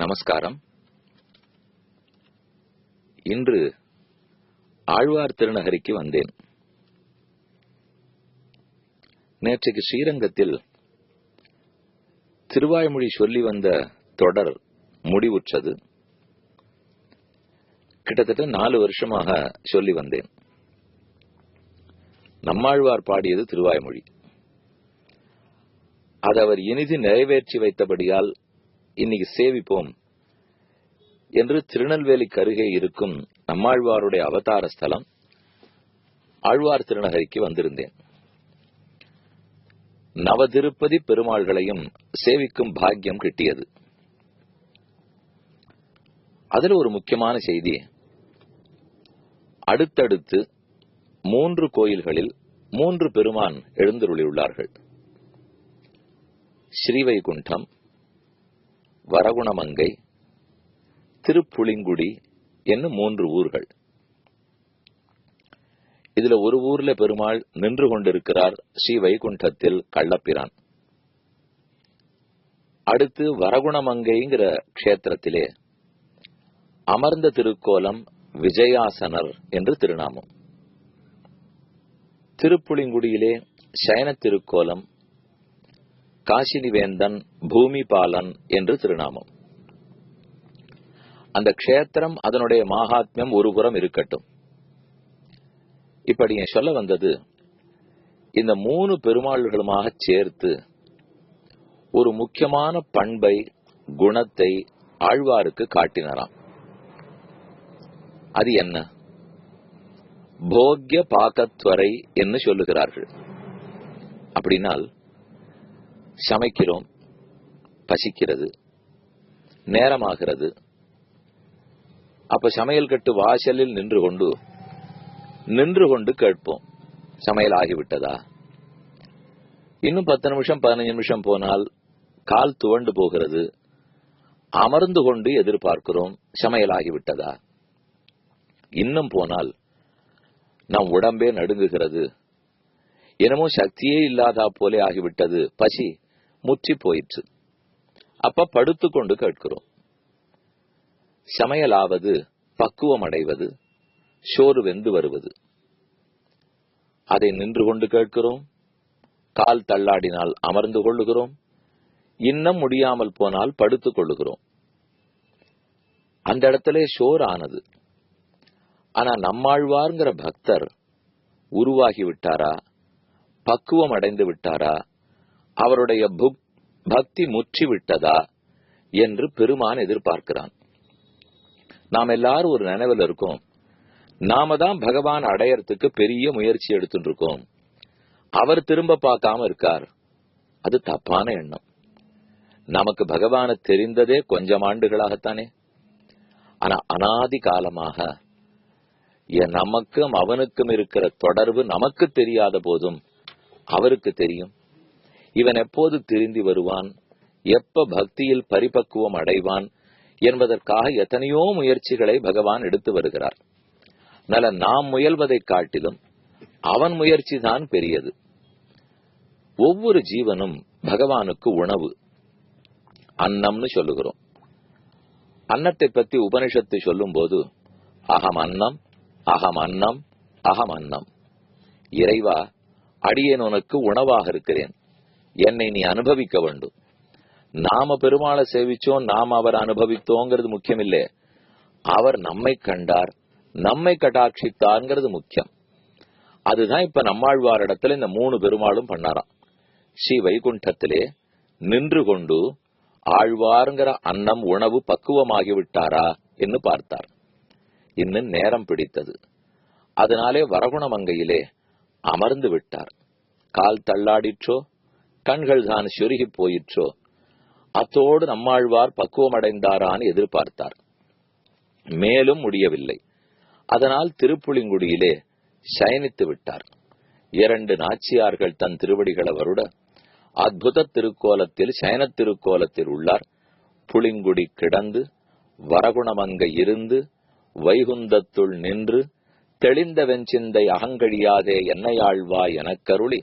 நமஸ்காரம். இன்று ஆழ்வார் திருநகரிக்கு வந்தேன். நேற்றைக்கு ஸ்ரீரங்கத்தில் திருவாய்மொழி சொல்லி வந்த தொடர் முடிவுற்றது. கிட்டத்தட்ட 4 வருஷமாக சொல்லி வந்தேன். நம்மாழ்வார் பாடியது திருவாய்மொழி. அது அவர் இனிது நிறைவேற்றி வைத்தபடியால் இன்னைக்கு சேவிப்போம் என்று திருநெல்வேலிக்கு அருகே இருக்கும் நம்மாழ்வாருடைய அவதார ஸ்தலம் ஆழ்வார் திருநகரிக்கு வந்திருந்தேன். நவதிருப்பதி பெருமாள்களையும் சேவிக்கும் பாக்கியம் கிட்டியது. அதில் ஒரு முக்கியமான செய்தி, அடுத்தடுத்து 3 கோயில்களில் 3 பெருமான் எழுந்தருளியுள்ளார்கள். ஸ்ரீவைகுண்டம், வரகுணமங்கை, திருப்புளிங்குடி என்னும் 3 ஊர்கள். இதுல ஒரு ஊர்ல பெருமாள் நின்று கொண்டிருக்கிறார், ஸ்ரீ வைகுண்டத்தில் கள்ளப்பிரான். அடுத்து வரகுணமங்கைங்கிற க்ஷேத்திரத்திலே அமர்ந்த திருக்கோலம் விஜயாசனர் என்று திருநாமம். திருப்புளிங்குடியிலே சயன திருக்கோலம் காசினிவேந்தன் பூமிபாலன் என்று திருநாமம். அந்த க்ஷேத்திரம் அதனுடைய மகாத்மியம் ஒருபுறம் இருக்கட்டும். இப்படி சொல்ல வந்தது, இந்த 3 பெருமாள்களுமாக சேர்த்து ஒரு முக்கியமான பண்பை, குணத்தை ஆழ்வாருக்கு காட்டினாராம். அது என்ன? போக்ய பாகத்வரை என்று சொல்லுகிறார்கள். அப்படின்னால் சமைக்கிறோம், பசிக்கிறது, நேரமாகிறது. அப்ப சமையல் கட்டு வாசலில் நின்று கொண்டு கேட்போம், சமையல் ஆகிவிட்டதா? இன்னும் 10 நிமிஷம் 15 நிமிஷம் போனால் கால் துவண்டு போகிறது, அமர்ந்து கொண்டு எதிர்பார்க்கிறோம், சமையல் ஆகிவிட்டதா? இன்னும் போனால் நம் உடம்பே நடுங்குகிறது, என்னமோ சக்தியே இல்லாதா போலே ஆகிவிட்டது, பசி முற்றி போயிற்று. அப்ப படுத்துக்கொண்டு கேட்கிறோம். சமையலாவது, பக்குவம் அடைவது, சோறு வெந்து வருவது. அதை நின்று கொண்டு கேட்கிறோம், கால் தள்ளாடினால் அமர்ந்து கொள்ளுகிறோம், இன்னும் முடியாமல் போனால் படுத்துக் கொள்ளுகிறோம். அந்த இடத்துல சோறு ஆனது. ஆனா நம்மாழ்வார்ங்கிற பக்தர் உருவாகி விட்டாரா, பக்குவம் அடைந்து விட்டாரா, அவருடைய பக்தி முற்றி விட்டதா என்று பெருமான் எதிர்பார்க்கிறான். நாம் எல்லாரும் ஒரு நினைவில் இருக்கோம், நாம தான் பகவான் அடையறதுக்கு பெரிய முயற்சி எடுத்துட்டு இருக்கோம், அவர் திரும்ப பார்க்காம இருக்கார். அது தப்பான எண்ணம். நமக்கு பகவானை தெரிந்ததே கொஞ்சம் ஆண்டுகளாகத்தானே. ஆனா அனாதி காலமாக நமக்கும் அவனுக்கும் இருக்கிற தொடர்பு நமக்கு தெரியாத போதும் அவருக்கு தெரியும். இவன் எப்போது திருந்தி வருவான், எப்ப பக்தியில் பரிபக்குவம் அடைவான் என்பதற்காக எத்தனையோ முயற்சிகளை பகவான் எடுத்து வருகிறார். அதனால நாம் முயல்வதை காட்டிலும் அவன் முயற்சி தான் பெரியது. ஒவ்வொரு ஜீவனும் பகவானுக்கு உணவு, அன்னம்னு சொல்லுகிறோம். அன்னத்தை பத்தி உபனிஷத்து சொல்லும் போது அகம் அன்னம் அகம் அன்னம் அகம் அன்னம், இறைவா அடியேன் உனக்கு உணவாக இருக்கிறேன், என்னை நீ அனுபவிக்க வேண்டும். நாம பெருமாளை சேவிச்சோம், நாம் அவர் அனுபவித்தோங்கிறது முக்கியம் இல்லை, அவர் நம்மை கண்டார், நம்மை கட்டாட்சித்தார்ங்கிறது முக்கியம். அதுதான் இப்ப நம்மாழ்வார் இடத்துல இந்த 3 பெருமாளும் பண்ணாராம். ஸ்ரீ வைகுண்டத்திலே நின்று கொண்டு ஆழ்வார்ங்கிற அன்னம் உணவு பக்குவமாகிவிட்டாரா என்று பார்த்தார். இன்னும் நேரம் பிடித்தது. அதனாலே வரகுணமங்கையிலே அமர்ந்து விட்டார். கால் தள்ளாடிற்றோ, கண்கள் தான் சுருகி போயிற்றோ, அத்தோடு நம்மாழ்வார் பக்குவம் அடைந்தாரான்னு எதிர்பார்த்தார். மேலும் முடியவில்லை. அதனால் திருப்புளிங்குடியிலே சயனித்து விட்டார். 2 நாச்சியார்கள் தன் திருவடிகளை வருட அற்புத திருக்கோலத்தில் சயன திருக்கோலத்தில் உள்ளார். புளிங்குடி கிடந்து வரகுணமங்கை இருந்து வைகுந்தத்துள் நின்று தெளிந்த வெஞ்சிந்தை அகங்கழியாதே என்னையாழ்வா எனக்கருளி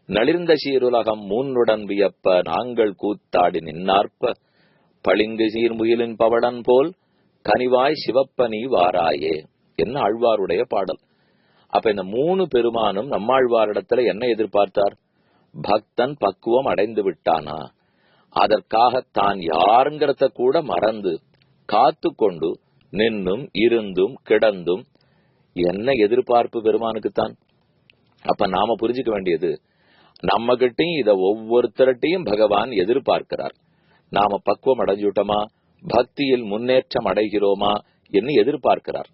நளிர்ந்த சீருலகம் மூன்னுடன் வியப்ப நாங்கள் கூத்தாடி நின்னார்ப்ப பளிங்கு சீர்முகிலின் பவடன் போல் கனிவாய் சிவப்பனி வாராயே என்ன ஆழ்வாருடைய பாடல். அப்ப இந்த 3 பெருமானும் நம்மாழ்வாரிடத்துல என்ன எதிர்பார்த்தார்? பக்தன் பக்குவம் அடைந்து விட்டானா, அதற்காக தான் யாருங்கிறத கூட மறந்து காத்து கொண்டு நின்னும் இருந்தும் கிடந்தும் என்ன எதிர்பார்ப்பு பெருமானுக்குத்தான். அப்ப நாம புரிஞ்சுக்க வேண்டியது, நம்ம கிட்டையும் இத ஒவ்வொருத்தரட்டையும் பகவான் எதிர்பார்க்கிறார். நாம பக்குவம் அடைஞ்சுட்டோமா, பக்தியில் முன்னேற்றம் அடைகிறோமா என்று எதிர்பார்க்கிறார்.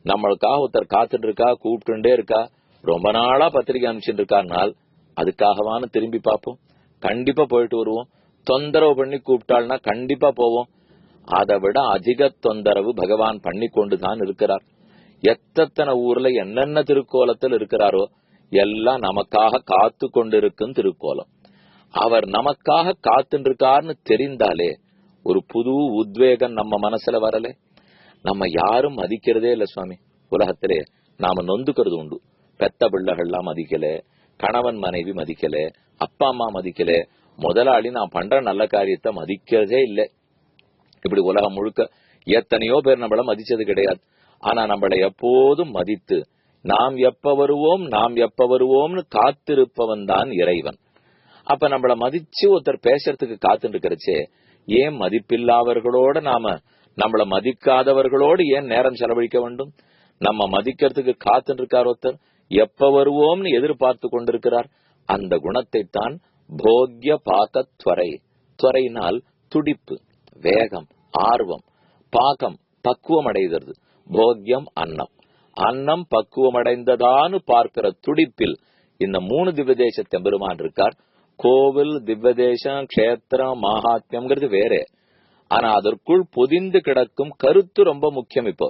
நம்மளுக்காக ஒருத்தர் காத்துட்டு இருக்கா, கூப்பிட்டுட்டே இருக்கா, ரொம்ப நாளா பத்திரிகை அனுப்பிச்சுட்டு இருக்காருனால் அதுக்காகவான்னு திரும்பி பார்ப்போம். கண்டிப்பா போயிட்டு வருவோம். தொந்தரவு பண்ணி கூப்பிட்டாள்னா கண்டிப்பா போவோம். அதை விட அதிக தொந்தரவு பகவான் பண்ணி கொண்டுதான் இருக்கிறார். எத்தனை ஊர்ல என்னென்ன திருக்கோலத்தில் இருக்கிறாரோ எல்லாம் நமக்காக காத்து கொண்டிருக்கும் திருக்கோலம். அவர் நமக்காக காத்துட்டு இருக்காருன்னு தெரிந்தாலே ஒரு புது உத்வேகம் நம்ம மனசுல வரலே. நம்ம யாரும் மதிக்கிறதே இல்ல சுவாமி. உலகத்திலே நாம நொந்துக்கிறது உண்டு. பெத்த பிள்ளைகள்லாம் மதிக்கல, கணவன் மனைவி மதிக்கல, அப்பா அம்மா மதிக்கல, முதலாளி நான் பண்ற நல்ல காரியத்தை மதிக்கிறதே இல்லை. இப்படி உலகம் முழுக்க எத்தனையோ பேர் நம்மள மதிச்சது கிடையாது. ஆனா நம்மளை எப்போதும் மதித்து நாம் எப்ப வருவோம்னு காத்திருப்பவன் தான் இறைவன். அப்ப நம்மள மதிச்சு ஒருத்தர் பேசுறதுக்கு காத்துட்டு இருக்கிறச்சே, ஏன் மதிப்பில்லாதவர்களோட நாம நம்மள மதிக்காதவர்களோடு ஏன் நேரம் செலவழிக்க வேண்டும்? நம்ம மதிக்கிறதுக்கு காத்துட்டு இருக்கார் ஒருத்தர், எப்ப வருவோம்னு எதிர்பார்த்து கொண்டிருக்கிறார். அந்த குணத்தை தான் போக்ய பாக துவரை. துவரையினால் துடிப்பு, வேகம், ஆர்வம், பாகம் பக்குவம் அடைகிறது. போக்யம் அன்னம், அன்னம் பக்குவம் அடைந்ததான்னு பார்க்கிற துடிப்பில் இந்த 3 திவ்யதேச பெருமான் இருக்கார். கோவில், திவ்யதேசம், க்ஷேத்திரம், மகாத்மியம்ங்கிறது வேற. ஆனா அதற்குள் பொதிந்து கிடக்கும் கருத்து ரொம்ப முக்கியம். இப்போ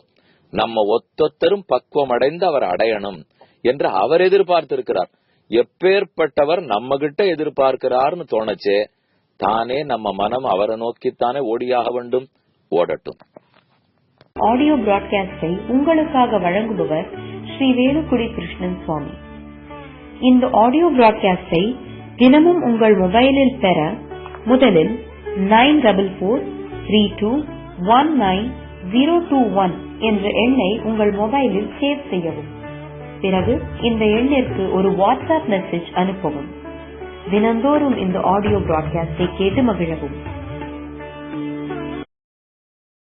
நம்ம ஒத்தொத்தரும் பக்குவம் அடைந்து அவர் அடையணும் என்று அவர் எதிர்பார்த்திருக்கிறார். எப்பேற்பட்டவர் நம்ம கிட்ட எதிர்பார்க்கிறார்னு தோணச்சே, தானே நம்ம மனம் அவரை நோக்கித்தானே ஓடியாக வேண்டும். ஓடட்டும். ஆடியோ பிராட்காஸ்டை உங்களுக்காக வழங்குபவர் ஸ்ரீ வேலுக்குடி கிருஷ்ணன் சுவாமி. இந்த ஆடியோ பிராட்காஸ்டை தினமும் உங்கள் மொபைலில் பெற முதலில் 9443219021 என்ற எண்ணை உங்கள் மொபைலில் சேவ் செய்யவும். பிறகு இந்த எண்ணிற்கு ஒரு வாட்ஸ்அப் மெசேஜ் அனுப்பவும். தினந்தோறும் இந்த ஆடியோ பிராட்காஸ்டை கேட்டு மகிழவும்.